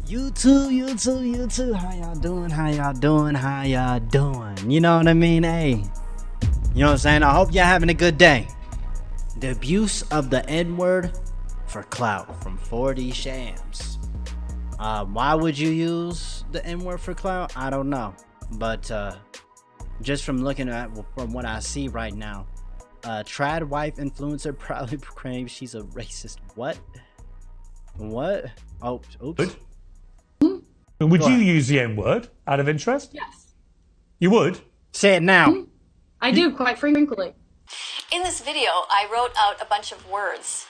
YouTube, how y'all doing? How y'all doing? You know what I mean? Hey, you know what I'm saying? I hope y'all having a good day. The abuse of the N-word for clout from 4D Shams. Why would you use the N-word for clout? I don't know. But just from looking at from what I see right now, trad wife influencer proudly proclaims she's a racist. What? Oh, oops. Would you use the N-word out of interest? Yes. You would? Say it now. I do, quite frequently. In this video, I wrote out a bunch of words.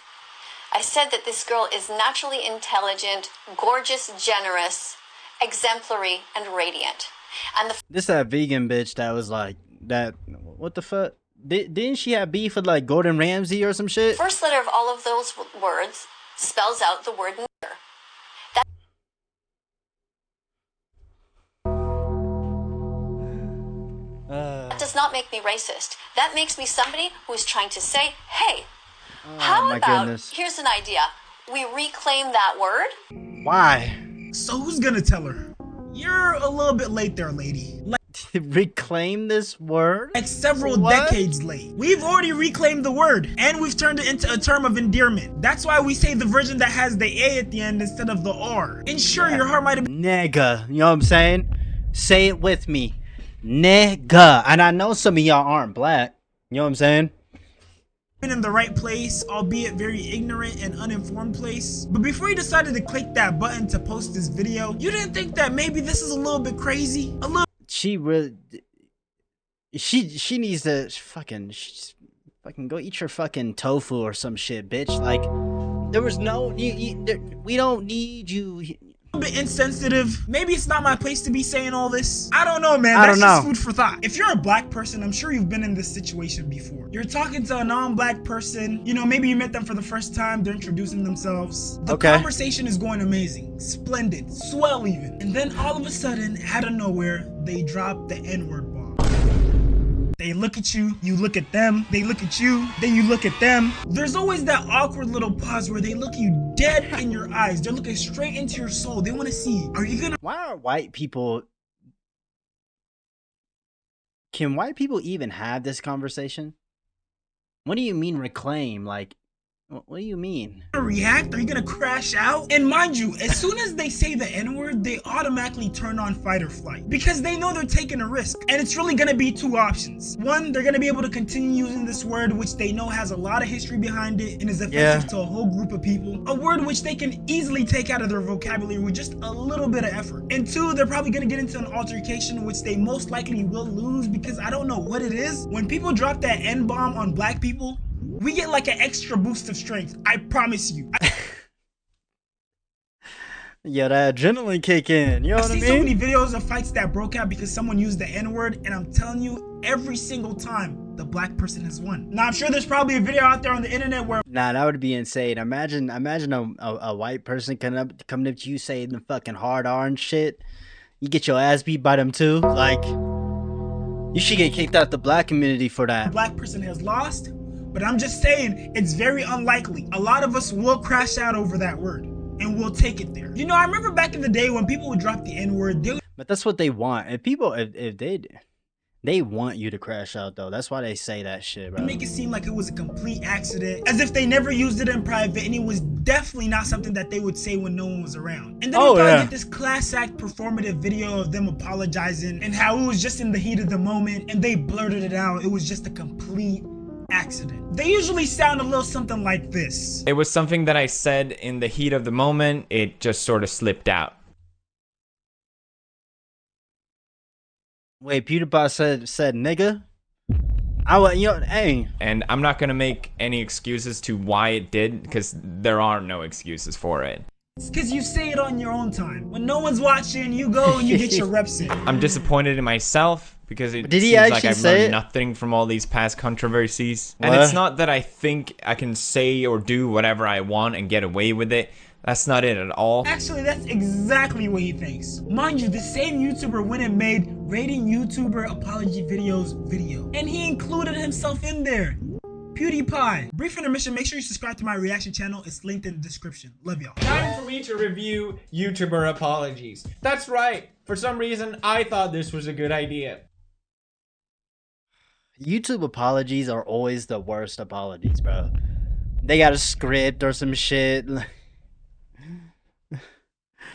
I said that this girl is naturally intelligent, gorgeous, generous, exemplary, and radiant. And This that vegan bitch that was like that. What the fuck? Didn't she have beef with like Gordon Ramsay or some shit? first letter of all of those words spells out the word nigger. That does not make me racist. That makes me somebody who is trying to say, hey, how about, here's an idea, we reclaim that word? Why? So who's gonna tell her? You're a little bit late there, lady. Reclaim this word? Like several decades late. We've already reclaimed the word, and we've turned it into a term of endearment. That's why we say the version that has the A at the end instead of the R. And sure, your heart might have been Nigga, you know what I'm saying? Say it with me. Nigga. And I know some of y'all aren't black. You know what I'm saying? in the right place, albeit very ignorant and uninformed place. But before you decided to click that button to post this video, you didn't think that maybe this is a little bit crazy? A little. She really, she needs to fucking go eat your fucking tofu or some shit, bitch. Like, there was no, we don't need you. A bit insensitive. Maybe it's not my place to be saying all this. I don't know, man. That's just food for thought. If you're a black person, I'm sure you've been in this situation before. You're talking to a non-black person, you know, maybe you met them for the first time, they're introducing themselves. The conversation is going amazing, splendid, swell even. And then all of a sudden, out of nowhere, they drop the N-word bomb. They look at you, you look at them, they look at you, then you look at them. There's always that awkward little pause where they look you dead in your eyes. They're looking straight into your soul. They want to see, are you gonna— Why are white people... Can white people even have this conversation? What do you mean reclaim? Like, what do you mean? React? Are you gonna crash out? And mind you, as soon as they say the N-word, they automatically turn on fight or flight because they know they're taking a risk. And it's really gonna be two options. One, they're gonna be able to continue using this word, which they know has a lot of history behind it and is offensive to a whole group of people. A word which they can easily take out of their vocabulary with just a little bit of effort. And two, they're probably gonna get into an altercation which they most likely will lose because I don't know what it is. When people drop that N-bomb on black people, we get like an extra boost of strength. I promise you. Yeah, that adrenaline kick in. You know what I mean? I see so many videos of fights that broke out because someone used the N-word, and I'm telling you, every single time, the black person has won. Now, I'm sure there's probably a video out there on the internet where— Nah, that would be insane. Imagine a white person coming up to you saying the fucking hard R and shit. You get your ass beat by them too. Like, you should get kicked out the black community for that. The black person has lost. But I'm just saying, it's very unlikely. A lot of us will crash out over that word, and we'll take it there. You know, I remember back in the day when people would drop the N-word. But that's what they want. If people, if they want you to crash out though. That's why they say that shit, bro. Make it seem like it was a complete accident, as if they never used it in private, and it was definitely not something that they would say when no one was around. And then you probably get this class act performative video of them apologizing and how it was just in the heat of the moment, and they blurted it out. It was just a complete accident. They usually sound a little something like this. It was something that I said in the heat of the moment. It just sort of slipped out. Wait, PewDiePie said nigga? Hey. And I'm not gonna make any excuses to why it did, because there are no excuses for it. It's because you say it on your own time. When no one's watching, you go and you get your reps in. I'm disappointed in myself because it seems like I've learned nothing from all these past controversies. And it's not that I think I can say or do whatever I want and get away with it. That's not it at all. Actually, that's exactly what he thinks. Mind you, the same YouTuber went and made rating YouTuber apology videos video. And he included himself in there. PewDiePie. Brief intermission, make sure you subscribe to my reaction channel. It's linked in the description. Love y'all. Time for me to review YouTuber apologies. That's right. For some reason, I thought this was a good idea. YouTube apologies are always the worst apologies, bro. They got a script or some shit.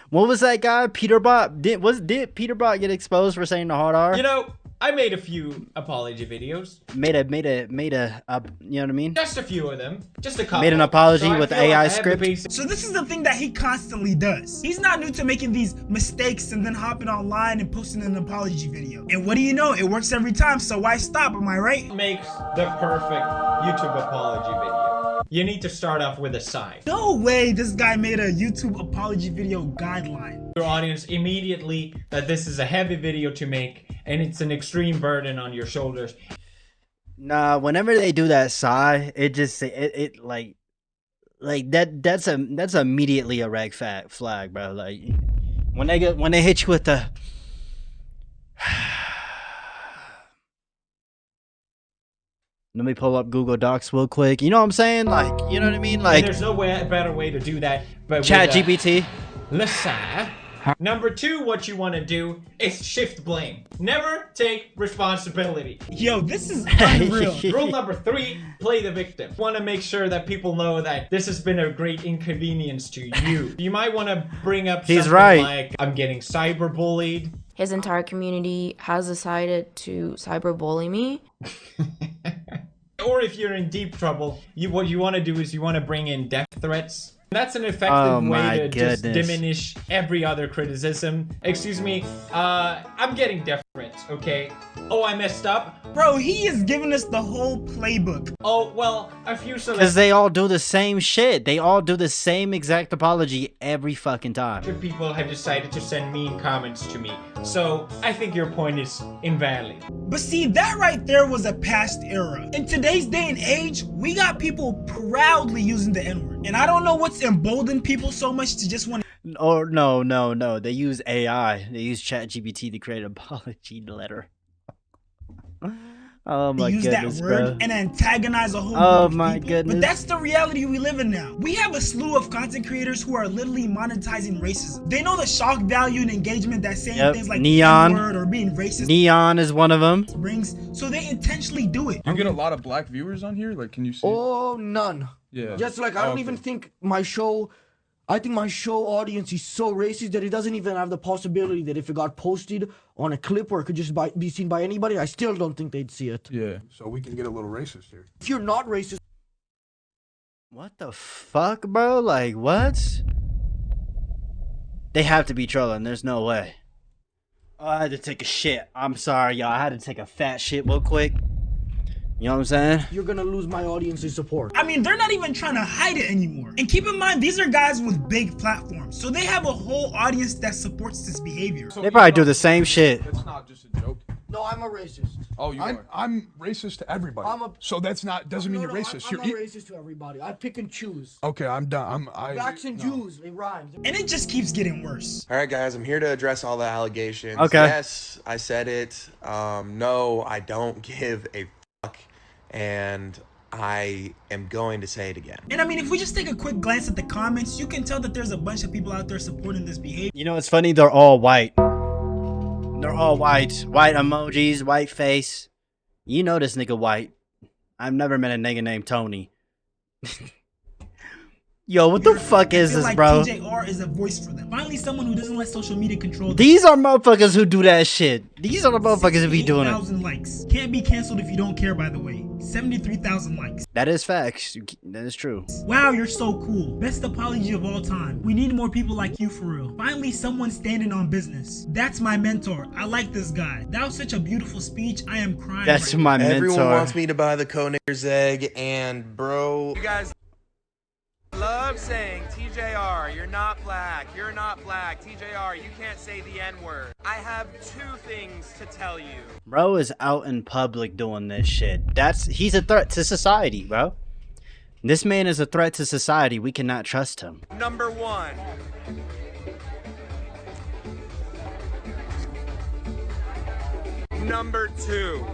What was that guy? Peterbot? Did Peterbot get exposed for saying the hard R? You know, I made a few apology videos. Made a you know what I mean? Just a few of them. Just a couple. Made an apology So I with feel AI I have the script. basic- So this is the thing that he constantly does. He's not new to making these mistakes and then hopping online and posting an apology video. And what do you know? It works every time, so why stop, am I right? Makes the perfect YouTube apology video. You need to start off with a sigh. No way this guy made a YouTube apology video guideline. Your audience immediately that this is a heavy video to make and it's an extreme burden on your shoulders. Nah, whenever they do that sigh, it just like that's immediately a red flag, bro. Like when they hit you with the let me pull up Google Docs real quick. You know what I'm saying? Like, you know what I mean? Like, and there's no better way to do that but Chat GPT. Listen. Number 2, what you want to do is shift blame. Never take responsibility. Yo, this is unreal. Rule number 3, play the victim. Want to make sure that people know that this has been a great inconvenience to you. You might want to bring up something like, I'm getting cyberbullied. His entire community has decided to cyberbully me. Or if you're in deep trouble, what you want to do is you want to bring in death threats. That's an effective way to just diminish every other criticism. Excuse me, I'm getting death threats, okay? Oh, I messed up? Bro, he is giving us the whole playbook. Oh, well, a few because they all do the same shit. They all do the same exact apology every fucking time. People have decided to send mean comments to me. So, I think your point is invalid. But see, that right there was a past era. In today's day and age, we got people proudly using the N-word. And I don't know what's emboldened people so much to just want to... Or no. They use AI. They use ChatGPT to create an apology letter. Oh my use goodness, that word bro. And antagonize a whole Oh group of my people. goodness. But that's the reality we live in now. We have a slew of content creators who are literally monetizing racism. They know the shock value and engagement that saying things like Neon. the N-word or being racist Neon is one of them. brings, so they intentionally do it. You get a lot of black viewers on here? Like, can you see? Oh, none. Yeah. Just like, I don't even think my show... I think my show audience is so racist that it doesn't even have the possibility that if it got posted on a clip or it could just be seen by anybody, I still don't think they'd see it. Yeah. So we can get a little racist here. If you're not racist... What the fuck, bro? Like, what? They have to be trolling. There's no way. Oh, I had to take a shit. I'm sorry, y'all. I had to take a fat shit real quick. You know what I'm saying? You're gonna lose my audience's support. I mean, they're not even trying to hide it anymore. And keep in mind, these are guys with big platforms. So they have a whole audience that supports this behavior. They probably do the same shit. That's not just a joke. No, I'm a racist. Oh, you are. I'm racist to everybody. So that's not doesn't mean you're racist. I'm not racist to everybody. I pick and choose. Okay, I'm done. Blacks and Jews, it rhymes. And it just keeps getting worse. All right, guys, I'm here to address all the allegations. Okay. Yes, I said it. No, I don't give a fuck. And I am going to say it again. And I mean, if we just take a quick glance at the comments, you can tell that there's a bunch of people out there supporting this behavior. You know, it's funny. They're all white. They're all white. White emojis, white face. You know this nigga white. I've never met a nigga named Tony. Yo, what the fuck is this, like bro? TJR is a voice for them. Finally, someone who doesn't let social media control them. These are motherfuckers who do that shit. These are the motherfuckers who be doing it. 68,000 likes. Can't be canceled if you don't care, by the way. 73,000 likes. That is facts. That is true. Wow, you're so cool. Best apology of all time. We need more people like you for real. Finally, someone standing on business. That's my mentor. I like this guy. That was such a beautiful speech. I am crying. That's right my now. mentor. Everyone wants me to buy the Conair's egg, and bro, You guys love saying, TJR, you're not black, TJR, you can't say the N-word. I have 2 things to tell you. Bro is out in public doing this shit. He's a threat to society, bro. This man is a threat to society. We cannot trust him. Number 1. Number 2.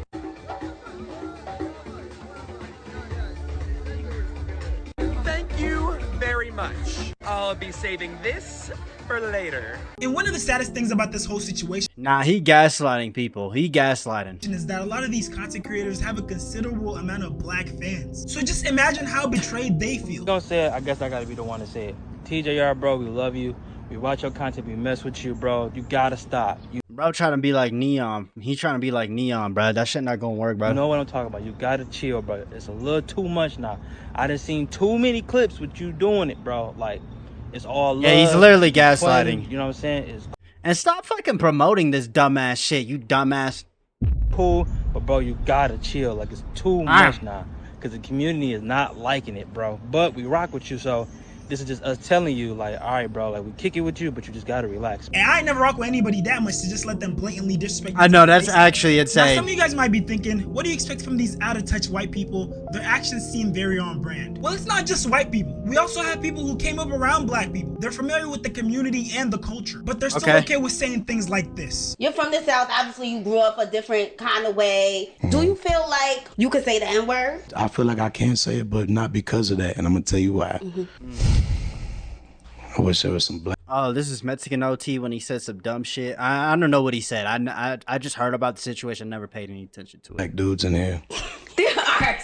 much. I'll be saving this for later. And one of the saddest things about this whole situation, nah, he gaslighting people. He gaslighting. Is that a lot of these content creators have a considerable amount of black fans. So just imagine how betrayed they feel. Gonna say it, I guess I gotta be the one to say it. TJR, bro, we love you. We watch your content, we mess with you, bro. You gotta stop. Bro trying to be like Neon. He trying to be like Neon, bro. That shit not gonna work, bro. You know what I'm talking about. You gotta chill, bro. It's a little too much now. I done seen too many clips with you doing it, bro. Like, it's all love. Yeah, he's literally gaslighting. You know what I'm saying? It's and stop fucking promoting this dumbass shit, you dumbass. Cool, but bro, you gotta chill. Like, it's too much now. Because the community is not liking it, bro. But we rock with you, so this is just us telling you, like, all right, bro, like, we kick it with you, but you just gotta relax. And I ain't never rock with anybody that much to just let them blatantly disrespect. I know, that's actually insane. Now, some of you guys might be thinking, what do you expect from these out-of-touch white people? Their actions seem very on brand. Well, it's not just white people. We also have people who came up around black people. They're familiar with the community and the culture, but they're still okay with saying things like this. You're from the South. Obviously, you grew up a different kind of way. Do you feel like you could say the N-word? I feel like I can say it, but not because of that, and I'm gonna tell you why. I wish there was some black. Oh, this is Mexican OT when he said some dumb shit. I don't know what he said. I just heard about the situation, never paid any attention to it. Black dudes in here. There are.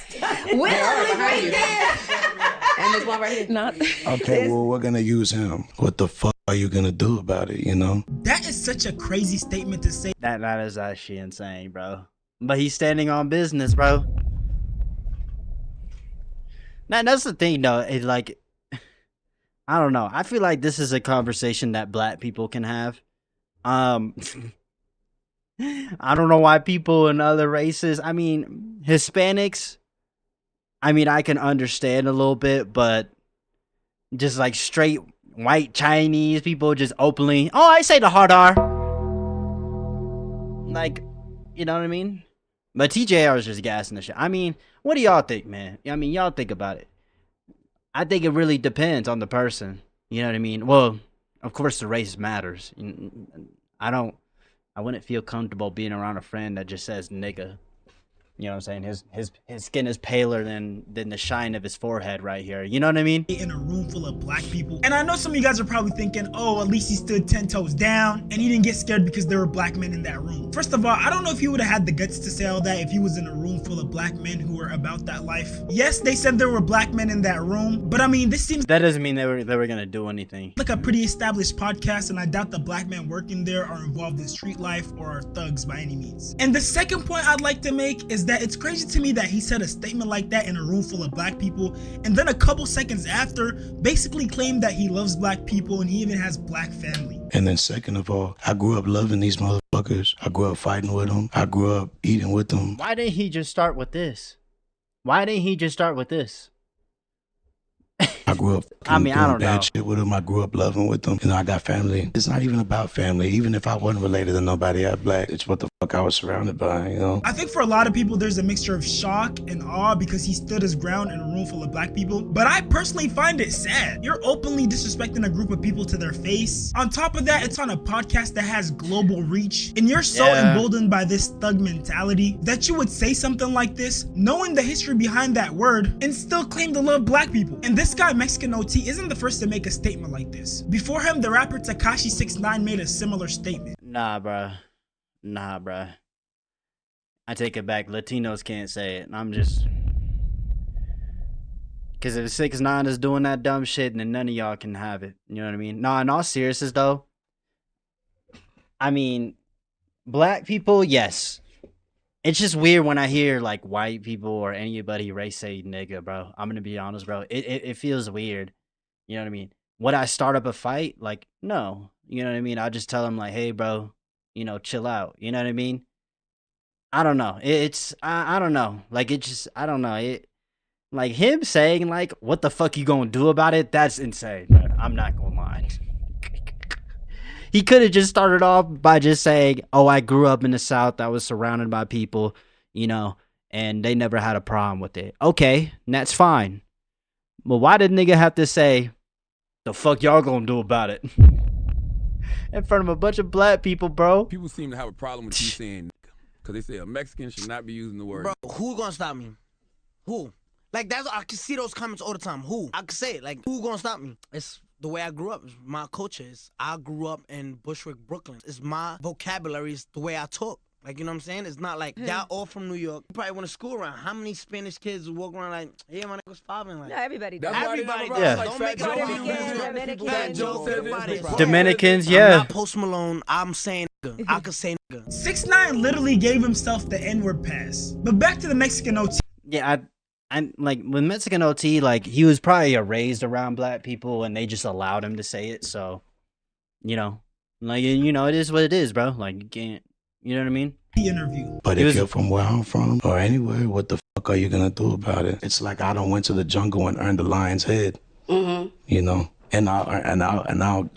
Will is right there. And there's one right here. Not. Okay, well, we're gonna use him. What the fuck are you gonna do about it, you know? That is such a crazy statement to say. That is actually insane, bro. But he's standing on business, bro. Now, that's the thing, though. It's like, I don't know. I feel like this is a conversation that black people can have. I don't know why people in other races, I mean, Hispanics, I mean, I can understand a little bit, but just like straight white Chinese people just openly, oh, I say the hard R. Like, you know what I mean? But TJR is just gassing the shit. I mean, what do y'all think, man? I mean, y'all think about it. I think it really depends on the person. You know what I mean? Well, of course the race matters. I wouldn't feel comfortable being around a friend that just says nigga. You know what I'm saying? His skin is paler than the shine of his forehead right here. You know what I mean? In a room full of black people. And I know some of you guys are probably thinking, oh, at least he stood 10 toes down and he didn't get scared because there were black men in that room. First of all, I don't know if he would have had the guts to say all that if he was in a room full of black men who were about that life. Yes, they said there were black men in that room, but I mean, this seems... That doesn't mean they were gonna do anything. Like a pretty established podcast, and I doubt the black men working there are involved in street life or are thugs by any means. And the second point I'd like to make is that it's crazy to me that he said a statement like that in a room full of black people, and then a couple seconds after basically claimed that he loves black people and he even has black family. And then second of all, I grew up loving these motherfuckers. I grew up fighting with them. I grew up eating with them. Why didn't he just start with this? Why didn't he just start with this? I grew up doing bad shit with them. I grew up loving with them. You know, I got family. It's not even about family. Even if I wasn't related to nobody out black, it's what the fuck I was surrounded by, you know? I think for a lot of people, there's a mixture of shock and awe because he stood his ground in a room full of black people. But I personally find it sad. You're openly disrespecting a group of people to their face. On top of that, it's on a podcast that has global reach. And you're so emboldened by this thug mentality that you would say something like this, knowing the history behind that word, and still claim to love black people. And this guy, Mexican OT, isn't the first to make a statement like this. Before him, the rapper Tekashi 6ix9ine made a similar statement. Nah, bruh. I take it back. Latinos can't say it. I'm just... Because if 6ix9ine is doing that dumb shit, then none of y'all can have it. You know what I mean? No, in all seriousness, though, I mean, black people, yes. It's just weird when I hear, like, white people or anybody race say nigga, bro. I'm going to be honest, bro. It feels weird. You know what I mean? Would I start up a fight? Like, no. You know what I mean? I'll just tell them, like, hey, bro, you know, chill out. You know what I mean? I don't know. I don't know. Like, it just, I don't know. Like, him saying, like, what the fuck you gonna do about it? That's insane, bro. I'm not gonna lie. He could have just started off by just saying, oh, I grew up in the South. I was surrounded by people, you know, and they never had a problem with it. Okay, that's fine. But why did nigga have to say, the fuck y'all gonna do about it? In front of a bunch of black people, bro. People seem to have a problem with you saying, because they say a Mexican should not be using the word. Bro, who's gonna stop me? Who? Like that's I can see those comments all the time. Who? I can say it. Like who gonna stop me? It's the way I grew up. It's my culture. I grew up in Bushwick, Brooklyn. It's my vocabulary. It's the way I talk. Like, you know what I'm saying? It's not like y'all all from New York. You probably went to school around. How many Spanish kids walk around like, yeah, my nigga's fobbing? Like, No, everybody does. Everybody does. Yeah. Don't make it Dominicans, I'm yeah. not Post Malone. I'm saying nigga. I could say nigga. 6ix9ine literally gave himself the N-word pass. But back to the Mexican OT. Yeah, I like with Mexican OT, like he was probably raised around black people and they just allowed him to say it. So, you know, like, you know, it is what it is, bro. Like you can't, you know what I mean? Interview. But if you're from where I'm from or anywhere, what the fuck are you gonna do about it? It's like I done went to the jungle and earned the lion's head. You know, and I'll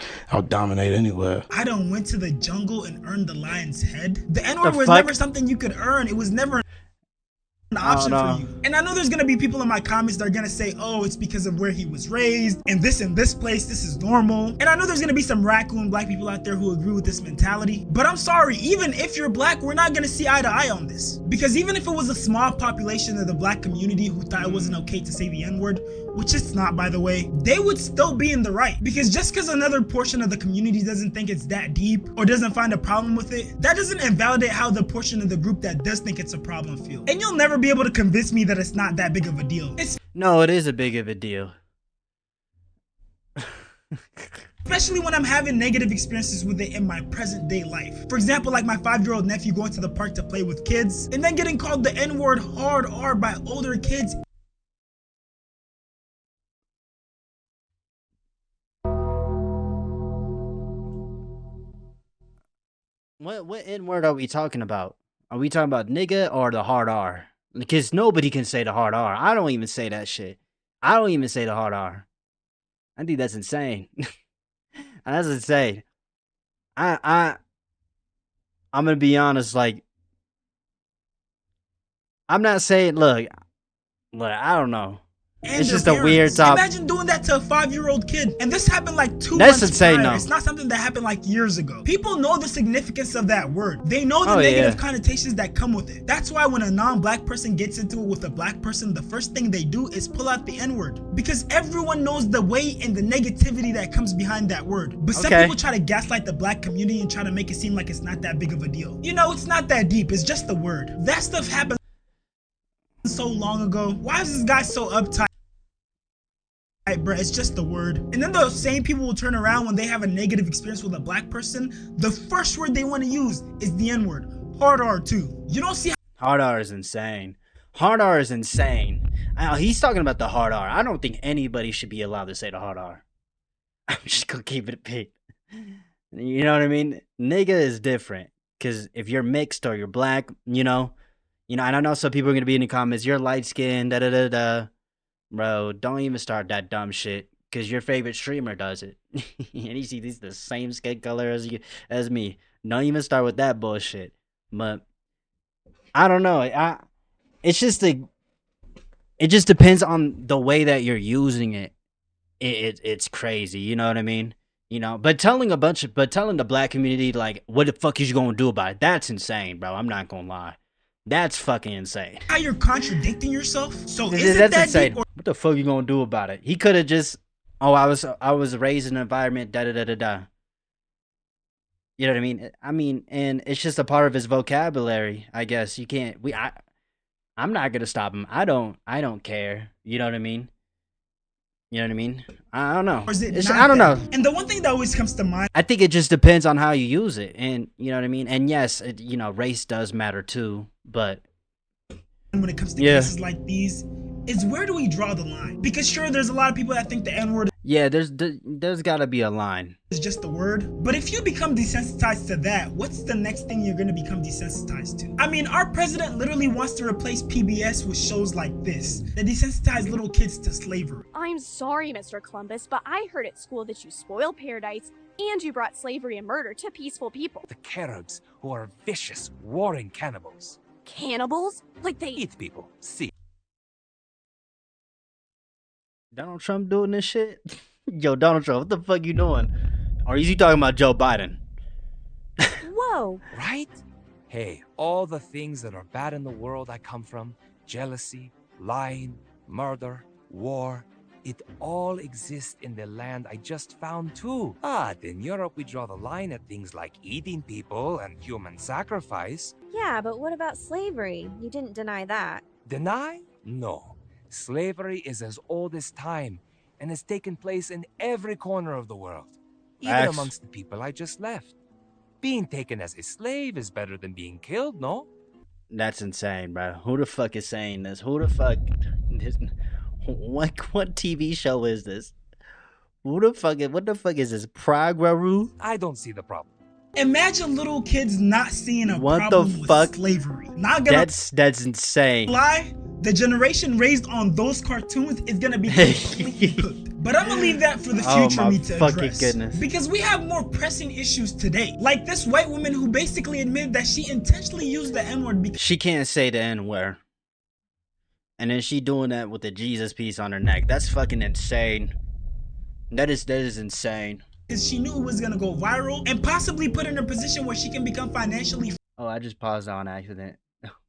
dominate anywhere. I done went to the jungle and earned the lion's head. The N-word was never something you could earn. It was never an option for you. And I know there's gonna be people in my comments that are gonna say, oh, it's because of where he was raised and this place, this is normal. And I know there's gonna be some raccoon black people out there who agree with this mentality. But I'm sorry, even if you're black, we're not gonna see eye to eye on this. Because even if it was a small population of the black community who thought it wasn't okay to say the N-word, which it's not, by the way, they would still be in the right. Because just because another portion of the community doesn't think it's that deep or doesn't find a problem with it, that doesn't invalidate how the portion of the group that does think it's a problem feel. And you'll never be able to convince me that it's not that big of a deal. No, it is a big of a deal. Especially when I'm having negative experiences with it in my present day life. For example, like my 5-year-old nephew going to the park to play with kids and then getting called the N-word hard R by older kids. What N-word are we talking about? Are we talking about nigga or the hard R? Because nobody can say the hard R. I don't even say that shit. I don't even say the hard R. I think that's insane. That's insane. I'm gonna be honest, like I'm not saying look, I don't know. It's just a weird topic. Imagine doing that to a 5-year-old kid. And this happened like 2 That's months insane, prior. no. It's not something that happened like years ago. People know the significance of that word. They know the negative connotations that come with it. That's why when a non-black person gets into it with a black person, the first thing they do is pull out the N-word. Because everyone knows the weight and the negativity that comes behind that word. But some people try to gaslight the black community and try to make it seem like it's not that big of a deal. You know, it's not that deep. It's just the word. That stuff happened so long ago. Why is this guy so uptight? Bro, it's just the word. And then the same people will turn around when they have a negative experience with a black person. The first word they want to use is the N-word. Hard R too. You don't see hard R is insane. Hard R is insane. He's talking about the hard R. I don't think anybody should be allowed to say the hard R. I'm just gonna keep it big. You know what I mean? Nigga is different. Cause if you're mixed or you're black, you know, and I know some people are gonna be in the comments, you're light skinned, da da da da. Bro, don't even start that dumb shit, cause your favorite streamer does it, and he's the same skin color as me. Don't even start with that bullshit. But I don't know. It just depends on the way that you're using it. It's crazy. You know what I mean? You know. But telling the black community like, what the fuck is you gonna do about it? That's insane, bro. I'm not gonna lie. That's fucking insane. How you're contradicting yourself? So is that's that insane. deep? What the fuck you gonna do about it? He could have just, I was raised in an environment, da da da da da. You know what I mean? And it's just a part of his vocabulary. I guess you can't. I'm not gonna stop him. I don't care. You know what I mean? You know what I mean? I don't know. Or is it I don't know. And the one thing that always comes to mind, I think it just depends on how you use it, and you know what I mean. And yes, race does matter too, but when it comes to cases like these, is where do we draw the line? Because sure, there's a lot of people that think the N-word. Yeah, there's gotta be a line. It's just the word. But if you become desensitized to that, what's the next thing you're gonna become desensitized to? I mean, our president literally wants to replace PBS with shows like this that desensitize little kids to slavery. I'm sorry, Mr. Columbus, but I heard at school that you spoiled paradise and you brought slavery and murder to peaceful people. The Caribs, who are vicious, warring cannibals. Cannibals? Like they eat people. See. Donald Trump doing this shit? Yo, Donald Trump, what the fuck you doing? Or is he talking about Joe Biden? Whoa. Right? Hey, all the things that are bad in the world I come from, jealousy, lying, murder, war. It all exists in the land I just found too. But in Europe, we draw the line at things like eating people and human sacrifice. Yeah, but what about slavery? You didn't deny that. Deny? No. Slavery is as old as time and has taken place in every corner of the world, even amongst the people I just left. Being taken as a slave is better than being killed, no? That's insane, bro. Who the fuck is saying this? Who the fuck? What TV show is this? What the fuck is this? Prague-Raru? I don't see the problem. Imagine little kids not seeing a what problem the fuck? with slavery. Not gonna that's insane. Lie. The generation raised on those cartoons is gonna be completely cooked. But I'm gonna leave that for the future me to address. Goodness. Because we have more pressing issues today. Like this white woman who basically admitted that she intentionally used the N-word because she can't say the N-word. And then she doing that with the Jesus piece on her neck. That's fucking insane. That is insane. Because she knew it was gonna go viral and possibly put her in a position where she can become financially. Oh, I just paused on accident.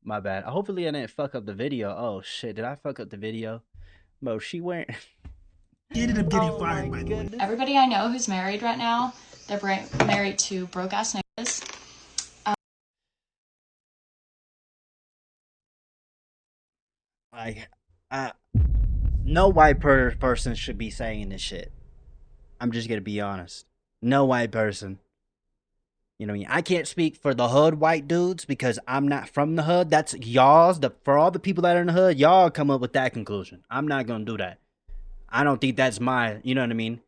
My bad. Hopefully I didn't fuck up the video. Oh shit, did I fuck up the video? Bro, she went. He ended up getting fired by the way. Everybody I know who's married right now, they're married to broke ass niggas. No white person should be saying this shit. I'm just gonna be honest. No white person. You know what I mean? I can't speak for the hood white dudes because I'm not from the hood. That's y'all's. For all the people that are in the hood, y'all come up with that conclusion. I'm not gonna do that. I don't think that's my, you know what I mean?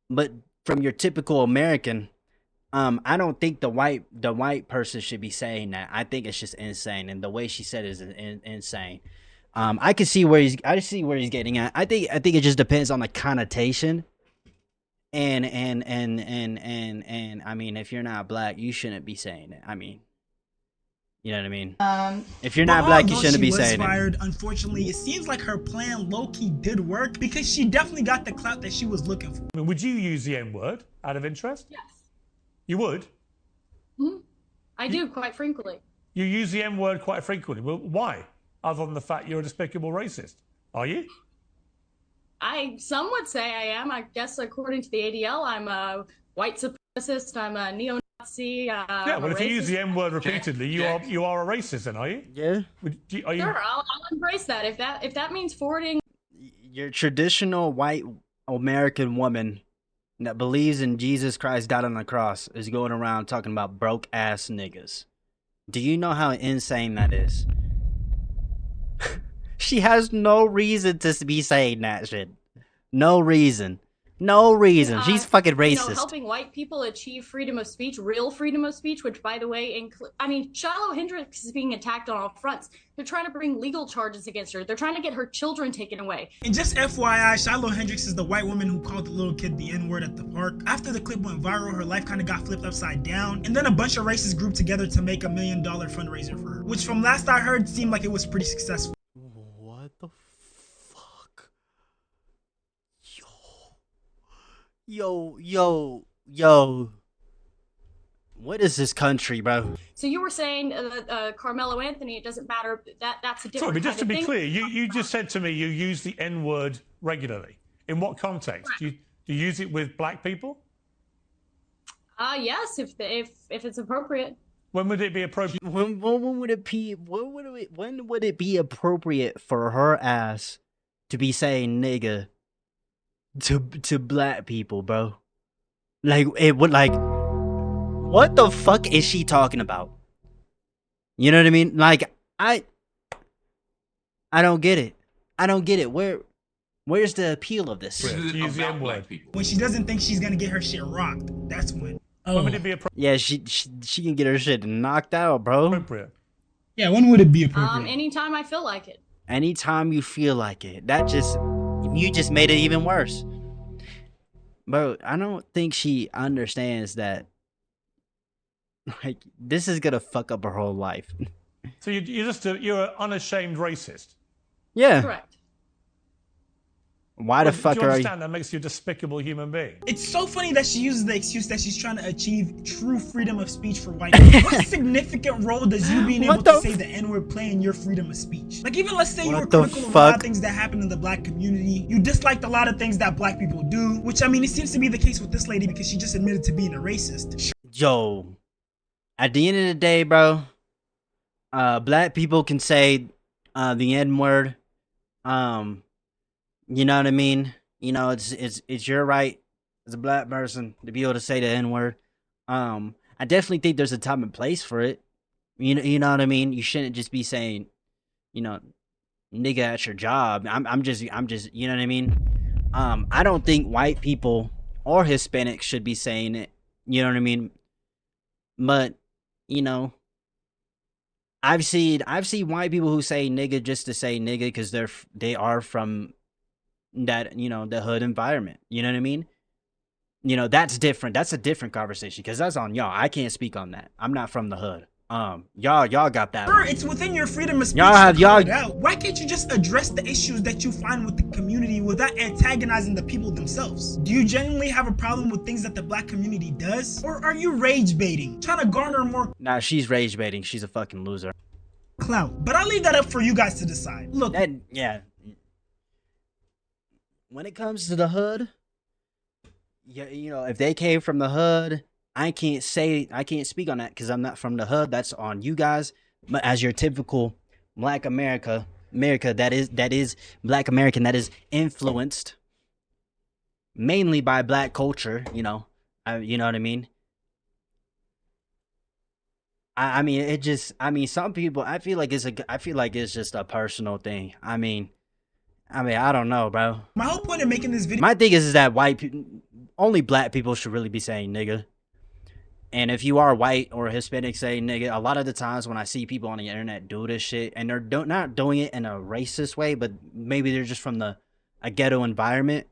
But from your typical American, I don't think the white person should be saying that. I think it's just insane, and the way she said it is insane. I can see where he's getting at. I think it just depends on the connotation. And I mean, if you're not black, you shouldn't be saying it. I mean, you know what I mean? If you're not black, you shouldn't be saying it. Unfortunately, it seems like her plan low-key did work because she definitely got the clout that she was looking for. I mean, would you use the N-word out of interest? Yes. You would? I do, quite frequently. You use the N-word quite frequently. Well, why? Other than the fact you're a despicable racist. Are you? Some would say I am. I guess according to the ADL, I'm a white supremacist. I'm a neo-Nazi. Yeah, well, if you use the N-word repeatedly, you are a racist, then, are you? Yeah. Sure, I'll embrace that. If that means forwarding. Your traditional white American woman that believes in Jesus Christ died on the cross is going around talking about broke ass niggas. Do you know how insane that is? She has no reason to be saying that shit. No reason. No reason. She's fucking racist. You know, helping white people achieve freedom of speech, real freedom of speech, which, by the way, I mean, Shiloh Hendrix is being attacked on all fronts. They're trying to bring legal charges against her. They're trying to get her children taken away. And just FYI, Shiloh Hendrix is the white woman who called the little kid the N-word at the park. After the clip went viral, her life kind of got flipped upside down. And then a bunch of racists grouped together to make $1 million fundraiser for her, which from last I heard seemed like it was pretty successful. What the fuck? Yo. What is this country, bro? So you were saying Carmelo Anthony, it doesn't matter. That's a different Sorry, but just to be thing. clear, you just said to me you use the N-word regularly. In what context? Do you use it with black people? Yes, if it's appropriate. When would it be appropriate? When would it be appropriate for her ass to be saying nigga to black people, bro? Like it would what the fuck is she talking about? You know what I mean? Like I don't get it. I don't get it. Where's the appeal of this? Use the N-word. When she doesn't think she's gonna get her shit rocked, that's when. When would it be appropriate? Yeah, she can get her shit knocked out, bro. Yeah, when would it be appropriate? Anytime I feel like it. Anytime you feel like it. You just made it even worse. Bro, I don't think she understands that, like, this is gonna fuck up her whole life. So you're an unashamed racist? Yeah. Correct. Why the fuck do you are you? understand that makes you a despicable human being? It's so funny that she uses the excuse that she's trying to achieve true freedom of speech for white people. What significant role does you being able to say the N-word play in your freedom of speech? Like, even let's say you were critical of a lot of things that happen in the black community. You disliked a lot of things that black people do, which, I mean, it seems to be the case with this lady because she just admitted to being a racist. Yo, at the end of the day, bro, black people can say the N-word. You know what I mean? You know, it's your right as a black person to be able to say the N-word. I definitely think there's a time and place for it. You know what I mean? You shouldn't just be saying, you know, nigga at your job. I'm just, you know what I mean? I don't think white people or Hispanics should be saying it. You know what I mean? But, you know, I've seen white people who say nigga just to say nigga because they are from that, you know, the hood environment. You know what I mean? You know, that's different. That's a different conversation because that's on y'all. I can't speak on that. I'm not from the hood. Y'all got that. Sure, it's within your freedom of speech y'all have to call it out. Why can't you just address the issues that you find with the community without antagonizing the people themselves? Do you genuinely have a problem with things that the black community does? Or are you rage baiting, trying to garner more? Nah, she's rage baiting. She's a fucking loser. Clout. But I'll leave that up for you guys to decide. Look. Yeah. When it comes to the hood, you know, if they came from the hood, I can't speak on that because I'm not from the hood. That's on you guys. But as your typical Black America that is Black American, that is influenced mainly by Black culture, you know, you know what I mean. I mean, some people. I feel like it's just a personal thing. I mean, I don't know, bro. My whole point of making this video. My thing is that only black people should really be saying nigga. And if you are white or Hispanic saying nigga, a lot of the times when I see people on the internet do this shit, and they're not doing it in a racist way, but maybe they're just from a ghetto environment.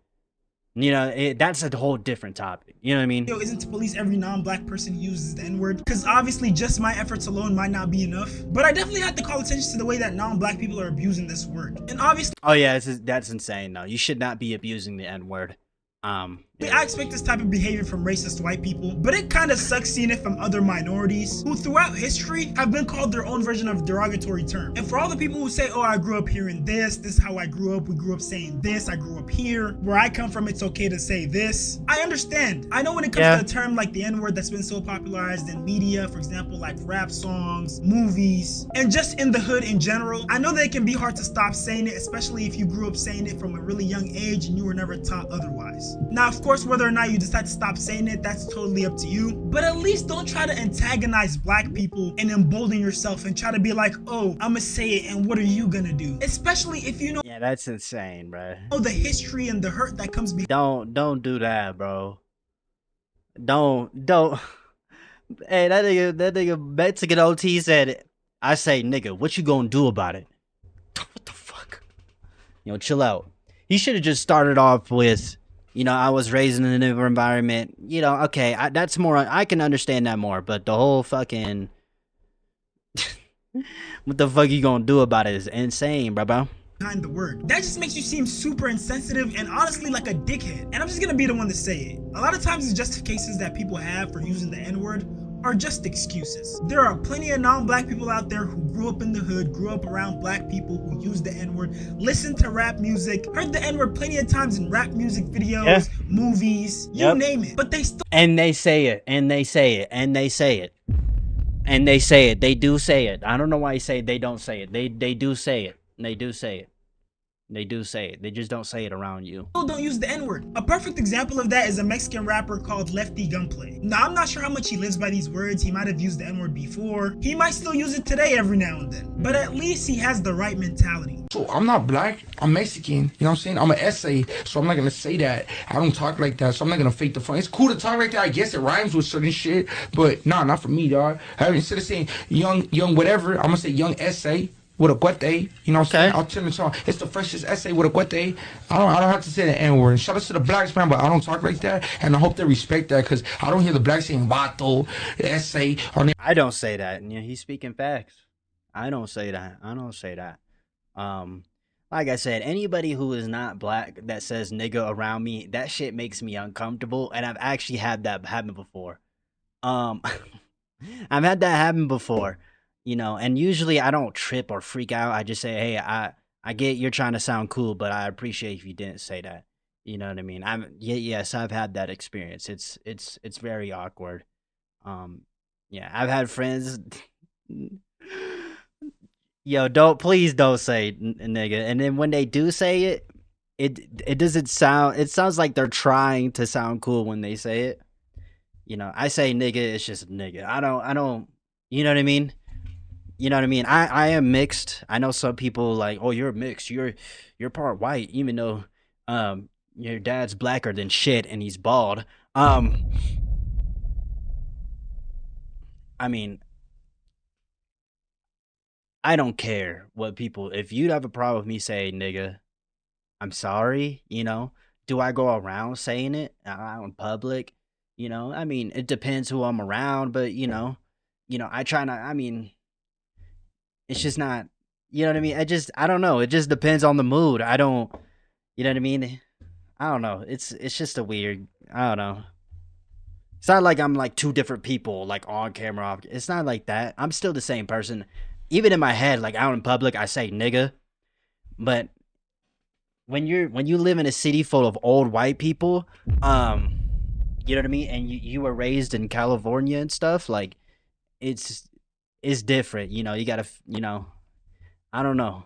You know, that's a whole different topic. You know what I mean? Isn't to police every non-black person who uses the N-word? Because obviously just my efforts alone might not be enough. But I definitely have to call attention to the way that non-black people are abusing this word. And obviously... Oh yeah, that's insane though. You should not be abusing the N-word. Yeah. I expect this type of behavior from racist white people, but it kind of sucks seeing it from other minorities who throughout history have been called their own version of derogatory term. And for all the people who say, oh, I grew up hearing this is how I grew up, we grew up saying this, I grew up here, where I come from it's okay to say this. I understand. I know when it comes to a term like the N-word that's been so popularized in media, for example, like rap songs, movies, and just in the hood in general, I know that it can be hard to stop saying it, especially if you grew up saying it from a really young age and you were never taught otherwise. Now, of course, whether or not you decide to stop saying it, that's totally up to you. But at least don't try to antagonize black people and embolden yourself and try to be like, oh, I'ma say it and what are you gonna do? Especially if you know. Yeah, that's insane, bro. The history and the hurt that comes behind. Don't do that, bro. Don't. Hey, that nigga Mexican OT said, I say, nigga, what you gonna do about it? What the fuck? You know, chill out. He should have just started off with, you know, I was raised in a new environment. You know, okay, that's more, I can understand that more. But the whole fucking, what the fuck you gonna do about it is insane, bro. Behind the word. That just makes you seem super insensitive and honestly like a dickhead. And I'm just gonna be the one to say it. A lot of times the justifications that people have for using the N-word are just excuses. There are plenty of non-black people out there who grew up in the hood, grew up around black people who use the N-word, listen to rap music, heard the N-word plenty of times in rap music videos, movies, you name it. But they still— And they say it, and they say it, and they say it. And they say it. They do say it. I don't know why you say they don't say it. They do say it. They do say it. They do say it. They just don't say it around you. People don't use the N-word. A perfect example of that is a Mexican rapper called Lefty Gunplay. Now, I'm not sure how much he lives by these words. He might have used the N-word before. He might still use it today every now and then. But at least he has the right mentality. So I'm not black, I'm Mexican, you know what I'm saying? I'm an essay, so I'm not gonna say that. I don't talk like that, so I'm not gonna fake the fun. It's cool to talk like that, I guess it rhymes with certain shit, but nah, not for me, dog. Instead of saying young whatever, I'm gonna say young essay with a guete, you know what I'm saying? I'll turn it on. It's the freshest essay with a guete. I don't have to say the N-word. Shout out to the blacks, man, but I don't talk like that, and I hope they respect that, because I don't hear the blacks saying vato, essay. I don't say that, and yeah, he's speaking facts. I don't say that. like I said, anybody who is not black that says nigga around me, that shit makes me uncomfortable, and I've actually had that happen before. Um, I've had that happen before, you know, and usually I don't trip or freak out. I just say, hey, I get you're trying to sound cool, but I appreciate if you didn't say that. You know what I mean? Yes, I've had that experience. It's very awkward. Um, yeah, I've had friends. Yo, please don't say nigga. And then when they do say it, it doesn't sound. It sounds like they're trying to sound cool when they say it. You know, I say nigga, it's just nigga. I don't. You know what I mean? You know what I mean? I am mixed. I know some people like, oh, you're mixed. You're part white, even though your dad's blacker than shit and he's bald. I mean, I don't care what people. If you'd have a problem with me saying nigga, I'm sorry. You know, do I go around saying it out in public? You know, I mean, it depends who I'm around, but you know, I try not. I mean, it's just not. You know what I mean? I don't know. It just depends on the mood. I don't. You know what I mean? I don't know. It's just a weird. I don't know. It's not like I'm like two different people, like on camera. Off. It's not like that. I'm still the same person. Even in my head, like out in public, I say nigga. But when you live in a city full of old white people, you know what I mean, and you were raised in California and stuff, like it's different. You know, you gotta, you know, I don't know.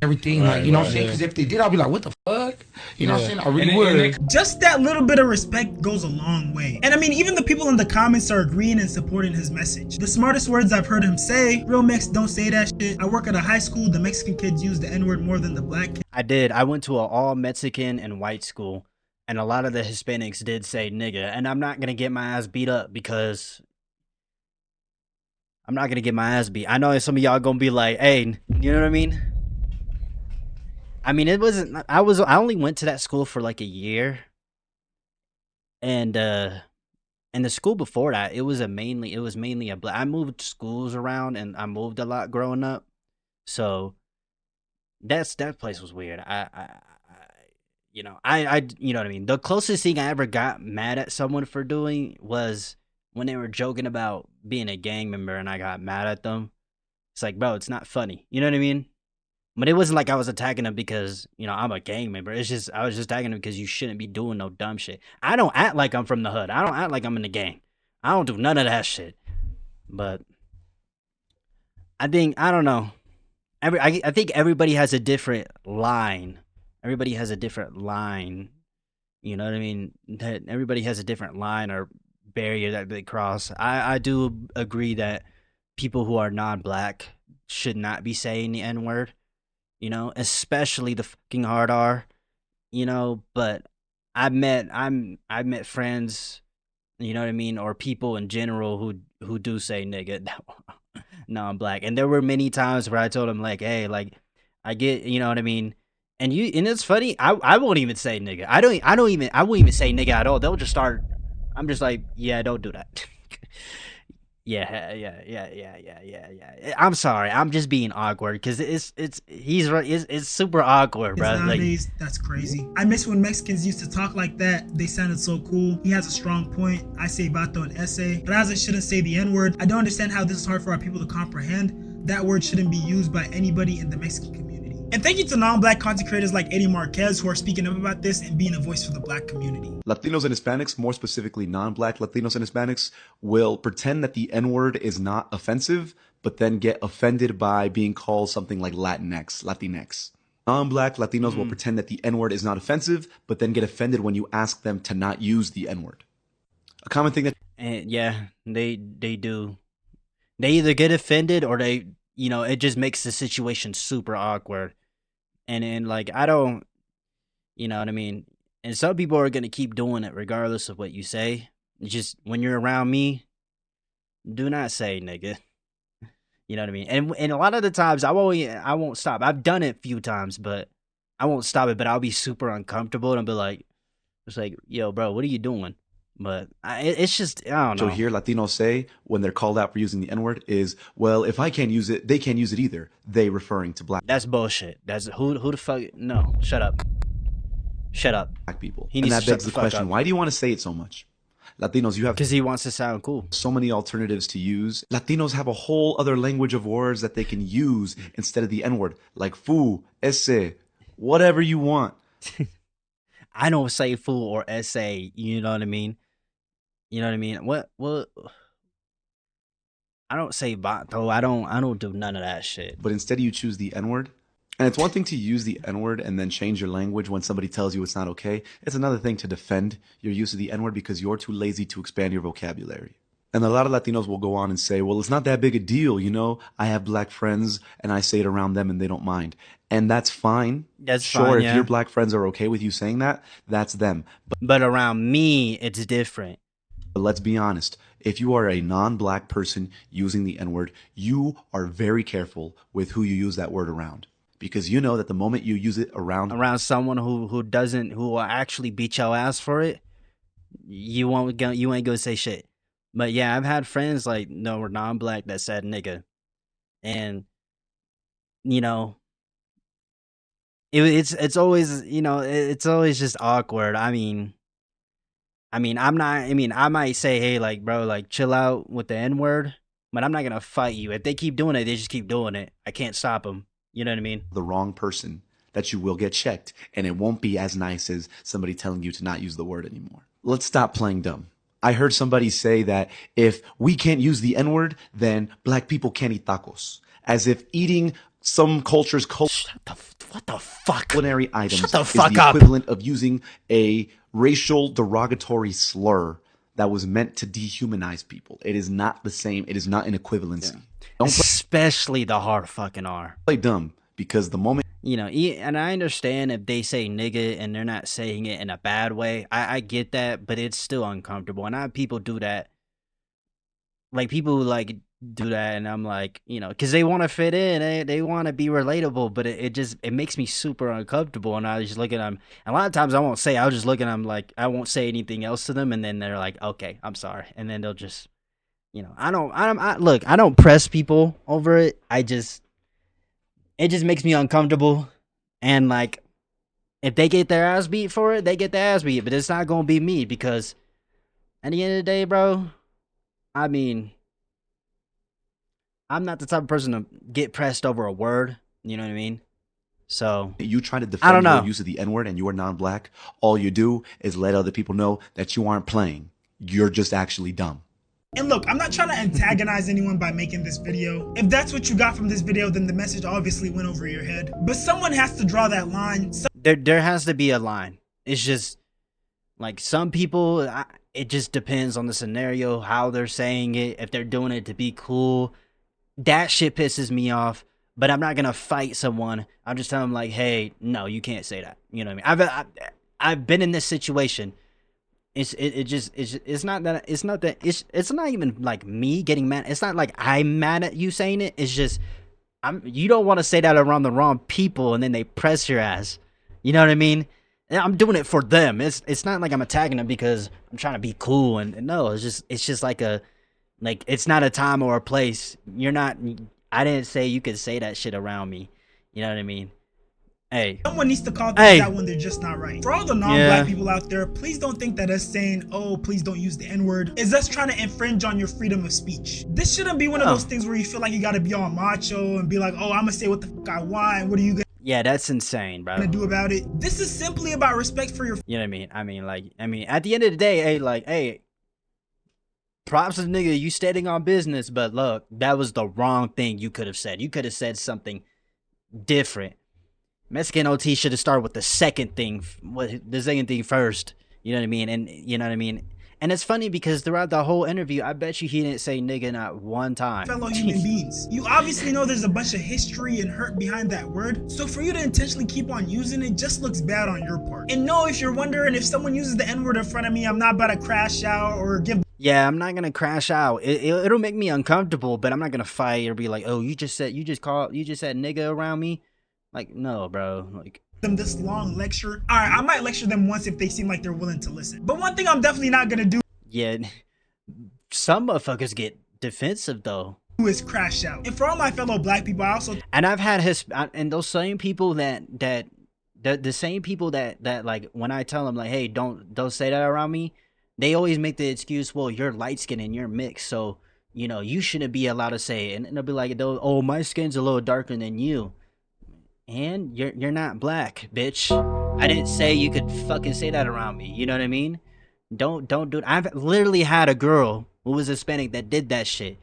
Everything, like, you know what I'm saying? Because if they did, I'll be like, what the fuck? You know what I'm saying? I really would. Just that little bit of respect goes a long way. And I mean, even the people in the comments are agreeing and supporting his message. The smartest words I've heard him say, real Mex don't say that shit. I work at a high school, the Mexican kids use the N-word more than the black kids. I did. I went to an all Mexican and white school, and a lot of the Hispanics did say nigga, and I'm not gonna get my ass beat up because I'm not gonna get my ass beat. I know some of y'all gonna be like, hey, you know what I mean? I mean, it wasn't. I only went to that school for like a year, and the school before that, it was mainly a black. I moved schools around, and I moved a lot growing up, so that place was weird. You know, you know what I mean. The closest thing I ever got mad at someone for doing was when they were joking about being a gang member, and I got mad at them. It's like, bro, it's not funny. You know what I mean? But it wasn't like I was attacking them because, you know, I'm a gang member. It's just, I was just attacking them because you shouldn't be doing no dumb shit. I don't act like I'm from the hood. I don't act like I'm in the gang. I don't do none of that shit. But I think, I don't know. I think everybody has a different line. Everybody has a different line. You know what I mean? That everybody has a different line or barrier that they cross. I do agree that people who are non-black should not be saying the N-word. You know, especially the fucking hard R, you know, but I've met friends, you know what I mean, or people in general who do say nigga non-black. And there were many times where I told them like, hey, like I get, you know what I mean? And it's funny, I won't even say nigga. I won't even say nigga at all. They'll just start, I'm just like, yeah, don't do that. Yeah. I'm sorry. I'm just being awkward because he's right. It's super awkward, bro. Nowadays, that's crazy. I miss when Mexicans used to talk like that. They sounded so cool. He has a strong point. I say vato and ese, but as I shouldn't say the N-word. I don't understand how this is hard for our people to comprehend. That word shouldn't be used by anybody in the Mexican community. And thank you to non-black content creators like Eddie Marquez who are speaking up about this and being a voice for the black community. Latinos and Hispanics, more specifically non-black Latinos and Hispanics, will pretend that the N-word is not offensive, but then get offended by being called something like Latinx. Non-black Latinos will pretend that the N-word is not offensive, but then get offended when you ask them to not use the N-word. A common thing that... And yeah, they do. They either get offended or they... You know, it just makes the situation super awkward. And like, I don't, you know what I mean? And some people are going to keep doing it regardless of what you say. It's just, when you're around me, do not say nigga. You know what I mean? And a lot of the times, I won't stop. I've done it a few times, but I won't stop it. But I'll be super uncomfortable and I'll be like, it's like, yo, bro, what are you doing? But it's just, I don't know. So here, Latinos say when they're called out for using the N-word is, well, if I can't use it, they can't use it either. They referring to black. That's bullshit. That's who the fuck? No, shut up. Shut up. Black people. He And needs that to shut begs the the fuck question: up. why do you want to say it so much? Latinos, you have because he wants to sound cool. So many alternatives to use. Latinos have a whole other language of words that they can use instead of the N-word, like fu, ese, whatever you want. I don't say fool or essay. You know what I mean? You know what I mean? What? I don't say vato. I don't do none of that shit. But instead you choose the N-word. And it's one thing to use the N-word and then change your language when somebody tells you it's not okay. It's another thing to defend your use of the N-word because you're too lazy to expand your vocabulary. And a lot of Latinos will go on and say, well, it's not that big a deal, you know? I have black friends and I say it around them and they don't mind. And that's fine. That's sure, fine, if yeah. your black friends are okay with you saying that, that's them. But around me, it's different. But let's be honest. If you are a non-black person using the N-word, you are very careful with who you use that word around. Because you know that the moment you use it around someone who will actually beat your ass for it, you ain't gonna say shit. But yeah, I've had friends like we're non-black that said nigga, and you know, it's always it's always just awkward. I mean, I'm not. I mean, I might say, hey, like bro, like chill out with the N-word, but I'm not gonna fight you. If they keep doing it, they just keep doing it. I can't stop them. You know what I mean? The wrong person, that you will get checked, and it won't be as nice as somebody telling you to not use the word anymore. Let's stop playing dumb. I heard somebody say that if we can't use the N-word, then black people can't eat tacos. As if eating some culture's what the fuck? Culinary items Shut the fuck is the up. equivalent of using a racial derogatory slur that was meant to dehumanize people. It is not the same. It is not an equivalency. Yeah. Don't Especially the hard fucking R. play dumb, because the moment and I understand if they say nigga and they're not saying it in a bad way. I get that, but it's still uncomfortable. And people do that. Like people like do that, and I'm like, because they want to fit in, they want to be relatable, but it makes me super uncomfortable. And I just look at them. And a lot of times I won't say. I'll just look at them like I won't say anything else to them, and then they're like, okay, I'm sorry, and then they'll just. I don't press people over it. It just makes me uncomfortable. And like, if they get their ass beat for it, they get their ass beat. But it's not going to be me, because at the end of the day, bro, I mean, I'm not the type of person to get pressed over a word. You know what I mean? So you try to I defend don't know. your use of the N-word and you are non-black, all you do is let other people know that you aren't playing. You're just actually dumb. And look, I'm not trying to antagonize anyone by making this video. If that's what you got from this video, then the message obviously went over your head. But someone has to draw that line. There has to be a line. It's just like some people, it just depends on the scenario, how they're saying it, if they're doing it to be cool. That shit pisses me off. But I'm not gonna fight someone. I'm just telling them like, hey, no, you can't say that. You know what I mean? I've been in this situation. It's not even like me getting mad. It's not like I'm mad at you saying it. It's just you don't want to say that around the wrong people, and then they press your ass. You know what I mean? And I'm doing it for them. It's not like I'm attacking them because I'm trying to be cool. And no, it's just like it's not a time or a place. I didn't say you could say that shit around me. You know what I mean? Hey. Someone needs to call things out when they're just not right. For all the non-black people out there, please don't think that us saying, oh, please don't use the N-word, is us trying to infringe on your freedom of speech. This shouldn't be one of those things where you feel like you gotta be all macho and be like, oh, I'm gonna say what the fuck I want, and what are you Yeah, that's insane, bro. gonna do about it? This is simply about respect for your. You know what I mean? I mean, at the end of the day, hey, props to the nigga, you standing on business, but look, that was the wrong thing you could have said. You could have said something different. Mexican OT should have started with the second thing first. You know what I mean? And you know what I mean? And it's funny because throughout the whole interview, I bet you he didn't say nigga not one time. Fellow human beings. You obviously know there's a bunch of history and hurt behind that word. So for you to intentionally keep on using it just looks bad on your part. And no, if you're wondering if someone uses the N-word in front of me, I'm not about to crash out or give. Yeah, I'm not gonna crash out. It'll make me uncomfortable, but I'm not gonna fight or be like, oh, you just said nigga around me. Like, no, bro. Like them this long lecture. All right, I might lecture them once if they seem like they're willing to listen. But one thing I'm definitely not gonna do. Yeah, some motherfuckers get defensive though. Who is crash out. And for all my fellow black people, I also and I've had and those same people the same people that like when I tell them like, hey, don't say that around me, they always make the excuse, well, you're light skinned and you're mixed, so you know you shouldn't be allowed to say it. And they'll be like, oh, my skin's a little darker than you, and you're not black, bitch. I didn't say you could fucking say that around me. You know what I mean? Don't do it. I've literally had a girl who was Hispanic that did that shit.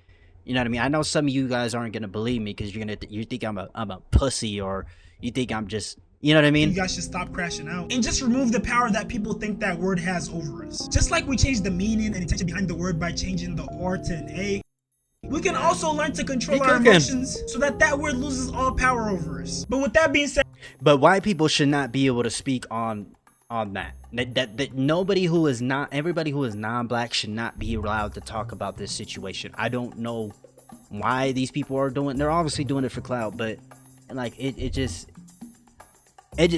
You know what I mean? I know some of you guys aren't gonna believe me because you think I'm a pussy, or you think I'm just, you know what I mean? You guys should stop crashing out and just remove the power that people think that word has over us. Just like we changed the meaning and intention behind the word by changing the R to an A, we can also learn to control our emotions so that word loses all power over us. But with that being said, but white people should not be able to speak on that. That nobody who is not, everybody who is non-black should not be allowed to talk about this situation. I don't know why these people are doing. They're obviously doing it for clout, but like it just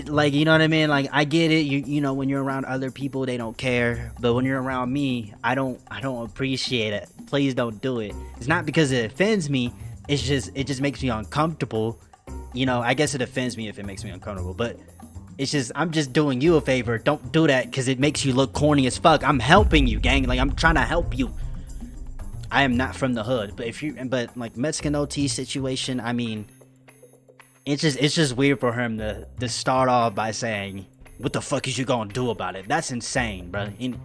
like, you know what I mean? Like, I get it. You know, when you're around other people, they don't care. But when you're around me, I don't appreciate it. Please don't do it. It's not because it offends me. It's just, it just makes me uncomfortable. You know, I guess it offends me if it makes me uncomfortable, but it's just, I'm just doing you a favor. Don't do that because it makes you look corny as fuck. I'm helping you, gang. Like, I'm trying to help you. I am not from the hood, but like Mexican OT situation, I mean, it's just weird for him to start off by saying, "What the fuck is you gonna do about it?" That's insane, bro. And,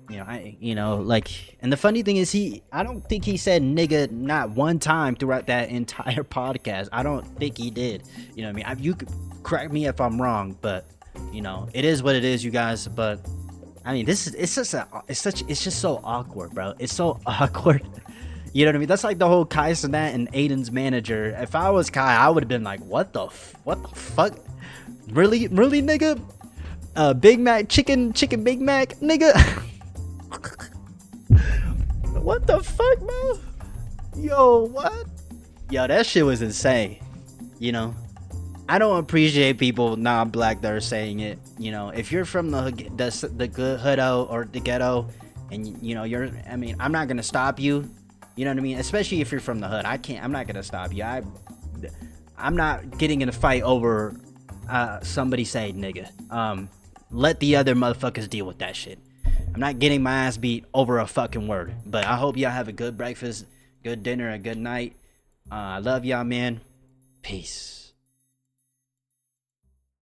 and the funny thing is, I don't think he said nigga not one time throughout that entire podcast. I don't think he did. You know what I mean? You could correct me if I'm wrong, but you know, it is what it is, you guys. But I mean, it's just so awkward, bro. It's so awkward. You know what I mean? That's like the whole Kai Cenat and Aiden's manager. If I was Kai, I would have been like, what the fuck? Really, nigga? Big Mac, chicken Big Mac, nigga? What the fuck, bro? Yo, what? Yo, that shit was insane. You know? I don't appreciate people non-black that are saying it. You know, if you're from the good hoodo or the ghetto, and you know I'm not gonna stop you. You know what I mean? Especially if you're from the hood. I'm not gonna stop you. I'm not getting in a fight over somebody saying nigga. Let the other motherfuckers deal with that shit. I'm not getting my ass beat over a fucking word. But I hope y'all have a good breakfast, good dinner, a good night. I love y'all, man. Peace.